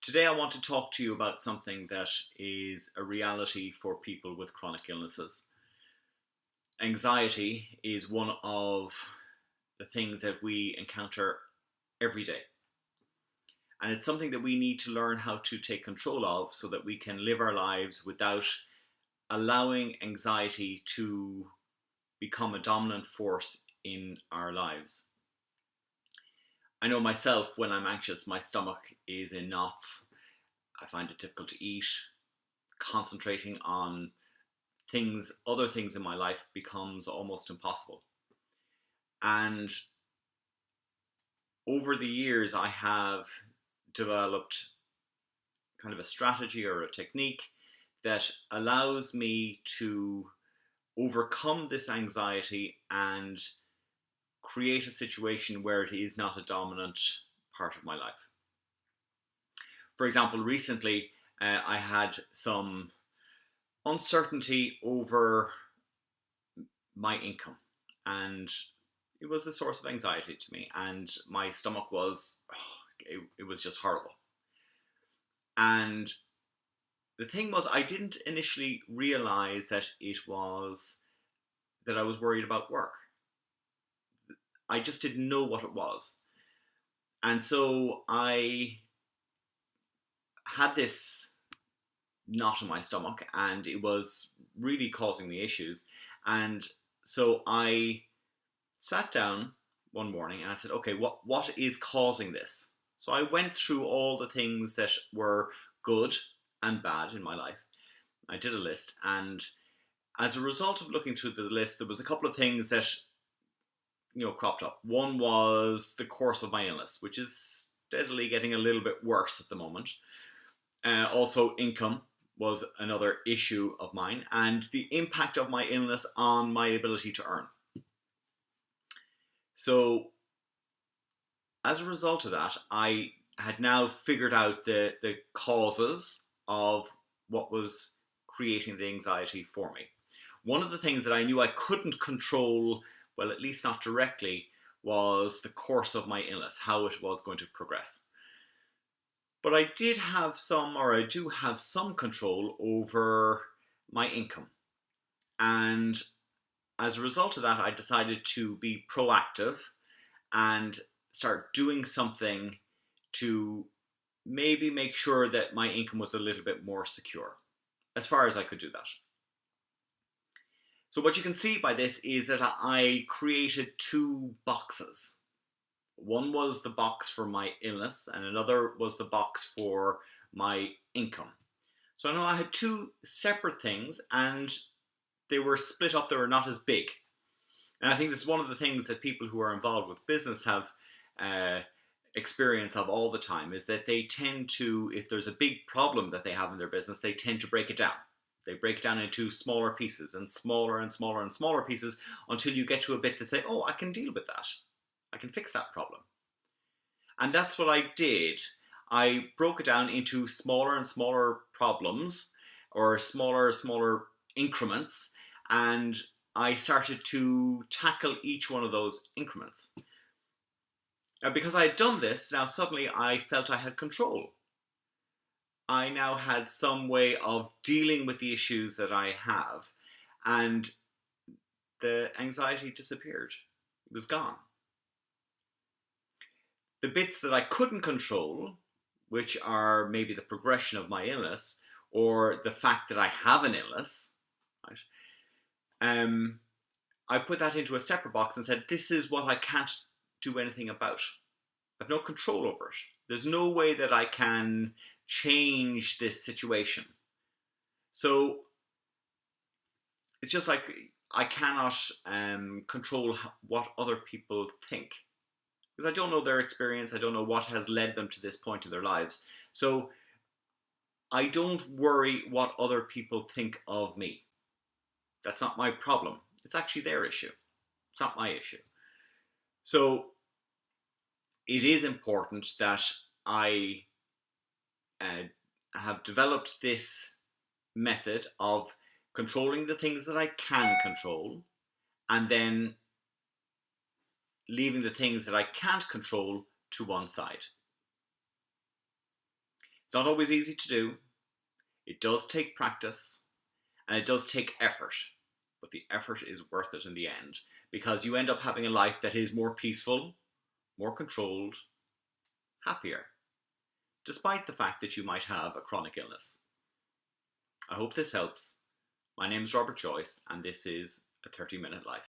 Today I want to talk to you about something that is a reality for people with chronic illnesses. Anxiety is one of the things that we encounter every day. And it's something that we need to learn how to take control of so that we can live our lives without allowing anxiety to become a dominant force in our lives. I know myself, when I'm anxious, my stomach is in knots. I find it difficult to eat. Concentrating on other things in my life becomes almost impossible. And over the years, I have developed kind of a strategy or a technique that allows me to overcome this anxiety and create a situation where it is not a dominant part of my life. For example, recently I had some uncertainty over my income, and it was a source of anxiety to me, and my stomach was, it was just horrible. And the thing was, I didn't initially realize that I was worried about work. I just didn't know what it was. And so I had this knot in my stomach and it was really causing me issues. And so I sat down one morning and I said, okay, what is causing this? So I went through all the things that were good and bad in my life. I did a list, and as a result of looking through the list, there was a couple of things that cropped up. One was the course of my illness, which is steadily getting a little bit worse at the moment. Also, income was another issue of mine, and the impact of my illness on my ability to earn. So, as a result of that, I had now figured out the causes of what was creating the anxiety for me. One of the things that I knew I couldn't control, well, at least not directly, was the course of my illness, how it was going to progress. But I do have some control over my income. And as a result of that, I decided to be proactive and start doing something to maybe make sure that my income was a little bit more secure, as far as I could do that. So what you can see by this is that I created two boxes. One was the box for my illness and another was the box for my income. So I know I had two separate things and they were split up, they were not as big. And I think this is one of the things that people who are involved with business have experience of all the time, is that they tend to, if there's a big problem that they have in their business, they tend to break it down. They break it down into smaller pieces and smaller and smaller and smaller pieces until you get to a bit that say, oh, I can deal with that. I can fix that problem. And that's what I did. I broke it down into smaller and smaller problems, or smaller increments, and I started to tackle each one of those increments. Now, because I had done this, now suddenly I felt I had control. I now had some way of dealing with the issues that I have, and the anxiety disappeared. It was gone. The bits that I couldn't control, which are maybe the progression of my illness or the fact that I have an illness, right? I put that into a separate box and said, this is what I can't do anything about. I have no control over it. There's no way that I can change this situation. So it's just like I cannot control what other people think, because I don't know their experience. I don't know what has led them to this point in their lives. So I don't worry what other people think of me. That's not my problem. It's actually their issue. It's not my issue. So it is important that I have developed this method of controlling the things that I can control, and then leaving the things that I can't control to one side. It's not always easy to do. It does take practice and it does take effort, but the effort is worth it in the end because you end up having a life that is more peaceful, more controlled, happier, despite the fact that you might have a chronic illness. I hope this helps. My name is Robert Joyce, and this is A 30-Minute Life.